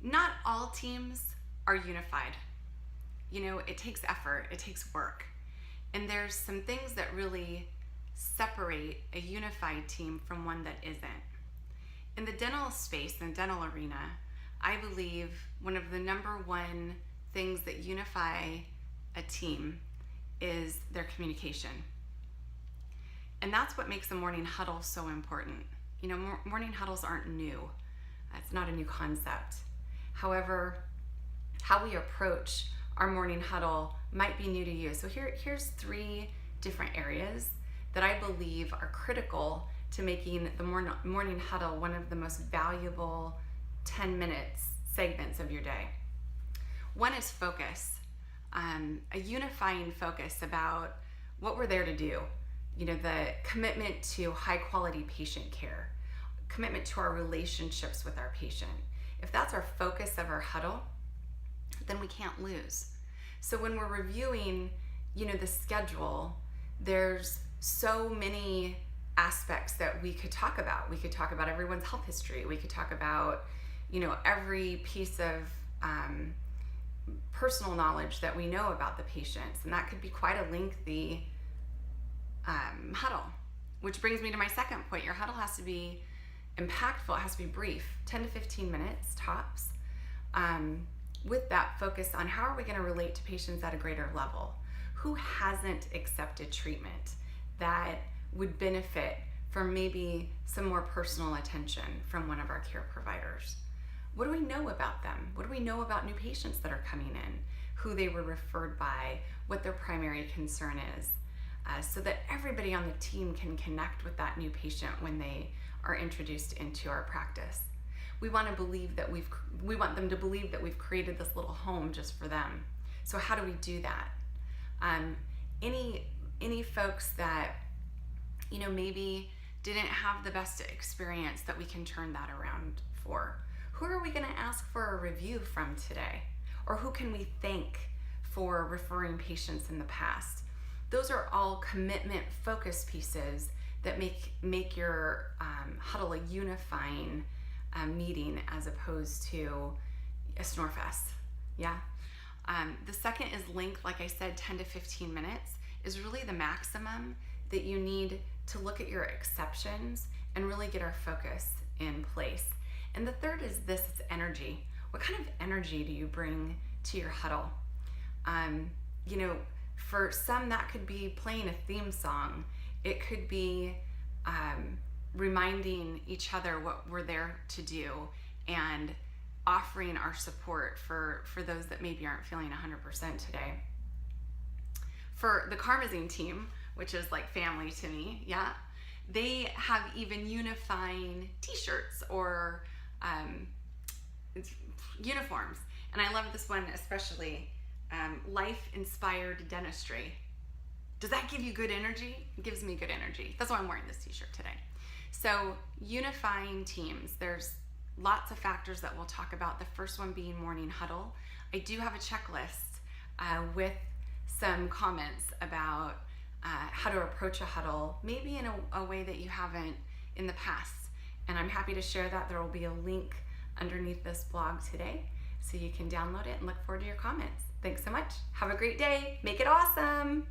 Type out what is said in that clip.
Not all teams are unified. It takes effort, it takes work. And there's some things that really separate a unified team from one that isn't. In the dental space, in the dental arena, I believe one of the number one things that unify a team is their communication. And that's what makes the morning huddle so important. Morning huddles aren't new. It's not a new concept. However, how we approach our morning huddle might be new to you. So here's 3 different areas that I believe are critical to making the morning huddle one of the most valuable 10 minutes segments of your day. One is focus, a unifying focus about what we're there to do. The commitment to high quality patient care, commitment to our relationships with our patient. If that's our focus of our huddle, then we can't lose. So when we're reviewing, the schedule, there's so many aspects that we could talk about. We could talk about everyone's health history. We could talk about, every piece of personal knowledge that we know about the patients. And that could be quite a lengthy huddle, which brings me to my second point. Your huddle has to be impactful. It has to be brief, 10 to 15 minutes tops, with that focus on how are we going to relate to patients at a greater level. Who hasn't accepted treatment that would benefit from maybe some more personal attention from one of our care providers? What do we know about them? What do we know about new patients that are coming in, who they were referred by, what their primary concern is, so that everybody on the team can connect with that new patient when they are introduced into our practice. We want them to believe that we've created this little home just for them. So how do we do that? Any folks that maybe didn't have the best experience that we can turn that around for. Who are we going to ask for a review from today? Or who can we thank for referring patients in the past? Those are all commitment focus pieces that make your huddle a unifying meeting as opposed to a snore fest. Yeah. The second is length. Like I said, 10 to 15 minutes is really the maximum that you need to look at your exceptions and really get our focus in place. And the third is this, it's energy. What kind of energy do you bring to your huddle? For some that could be playing a theme song. It could be reminding each other what we're there to do and offering our support for those that maybe aren't feeling 100% today. For the Karmazine team, which is like family to me, yeah, they have even unifying t-shirts or uniforms. And I love this one especially, life-inspired dentistry. Does that give you good energy? It gives me good energy. That's why I'm wearing this t-shirt today. So unifying teams, there's lots of factors that we'll talk about. The first one being morning huddle. I do have a checklist with some comments about how to approach a huddle, maybe in a way that you haven't in the past. And I'm happy to share that. There will be a link underneath this blog today so you can download it and look forward to your comments. Thanks so much. Have a great day. Make it awesome.